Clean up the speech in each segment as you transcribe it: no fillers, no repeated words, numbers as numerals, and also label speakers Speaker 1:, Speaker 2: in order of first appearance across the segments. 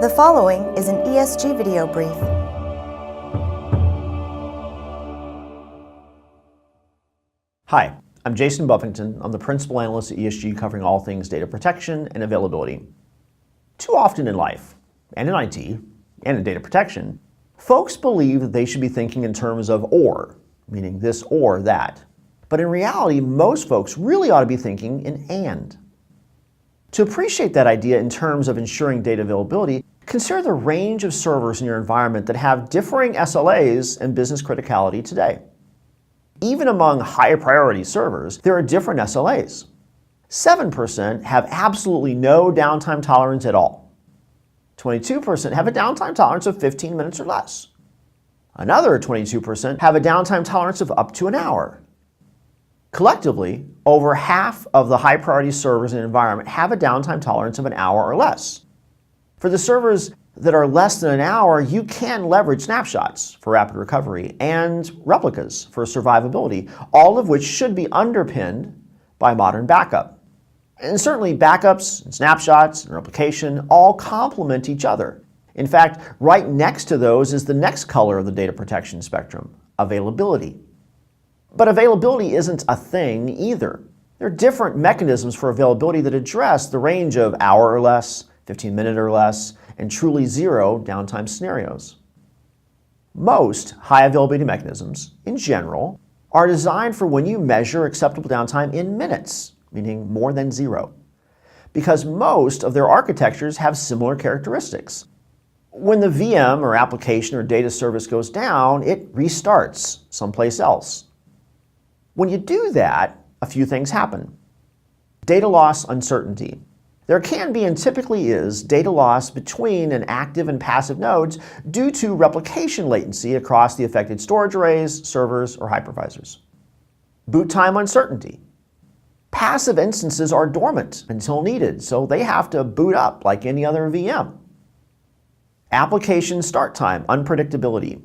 Speaker 1: The following is an ESG video brief.
Speaker 2: Hi, I'm Jason Buffington. I'm the Principal Analyst at ESG covering all things data protection and availability. Too often in life, and in IT, and in data protection, folks believe that they should be thinking in terms of or, meaning this or that. But in reality, most folks really ought to be thinking in and. To appreciate that idea in terms of ensuring data availability, consider the range of servers in your environment that have differing SLAs and business criticality today. Even among high priority servers, there are different SLAs. 7% have absolutely no downtime tolerance at all. 22% have a downtime tolerance of 15 minutes or less. Another 22% have a downtime tolerance of up to an hour. Collectively, over half of the high priority servers in an environment have a downtime tolerance of an hour or less. For the servers that are less than an hour, you can leverage snapshots for rapid recovery and replicas for survivability, all of which should be underpinned by modern backup. And certainly backups and snapshots and replication all complement each other. In fact, right next to those is the next color of the data protection spectrum, availability. But availability isn't a thing either. There are different mechanisms for availability that address the range of hour or less, 15-minute or less, and truly zero downtime scenarios. Most high availability mechanisms, in general, are designed for when you measure acceptable downtime in minutes, meaning more than zero, because most of their architectures have similar characteristics. When the VM or application or data service goes down, it restarts someplace else. When you do that, a few things happen. Data loss uncertainty. There can be and typically is data loss between an active and passive nodes due to replication latency across the affected storage arrays, servers, or hypervisors. Boot time uncertainty. Passive instances are dormant until needed, so they have to boot up like any other VM. Application start time unpredictability.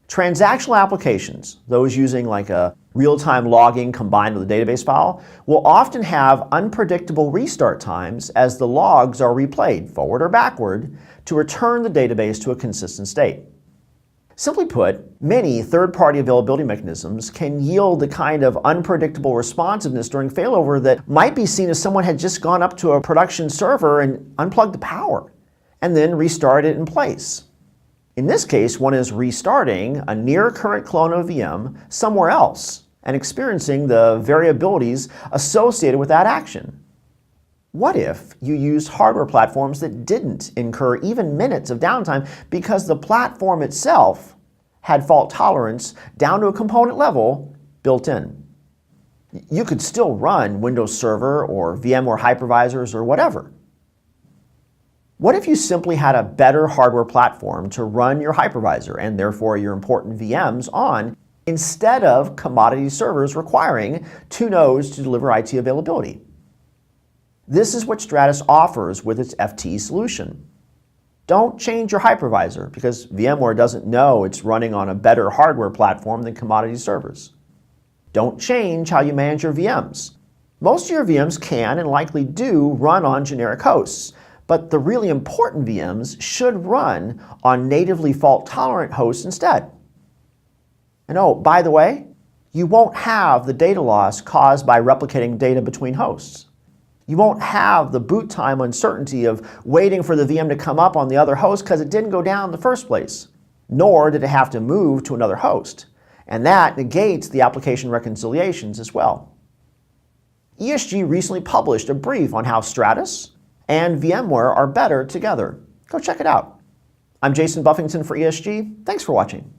Speaker 2: Transactional applications, those using like a real-time logging combined with a database file, will often have unpredictable restart times as the logs are replayed forward or backward to return the database to a consistent state. Simply put, many third-party availability mechanisms can yield the kind of unpredictable responsiveness during failover that might be seen as someone had just gone up to a production server and unplugged the power, and then restarted it in place. In this case, one is restarting a near-current clone of VM somewhere else and experiencing the variabilities associated with that action. What if you used hardware platforms that didn't incur even minutes of downtime because the platform itself had fault tolerance down to a component level built in? You could still run Windows Server or VMware hypervisors or whatever. What if you simply had a better hardware platform to run your hypervisor and therefore your important VMs on instead of commodity servers requiring two nodes to deliver IT availability? This is what Stratus offers with its FT solution. Don't change your hypervisor because VMware doesn't know it's running on a better hardware platform than commodity servers. Don't change how you manage your VMs. Most of your VMs can and likely do run on generic hosts, but the really important VMs should run on natively fault-tolerant hosts instead. And oh, by the way, you won't have the data loss caused by replicating data between hosts. You won't have the boot time uncertainty of waiting for the VM to come up on the other host because it didn't go down in the first place, nor did it have to move to another host. And that negates the application reconciliations as well. ESG recently published a brief on how Stratus and VMware are better together. Go check it out. I'm Jason Buffington for ESG. Thanks for watching.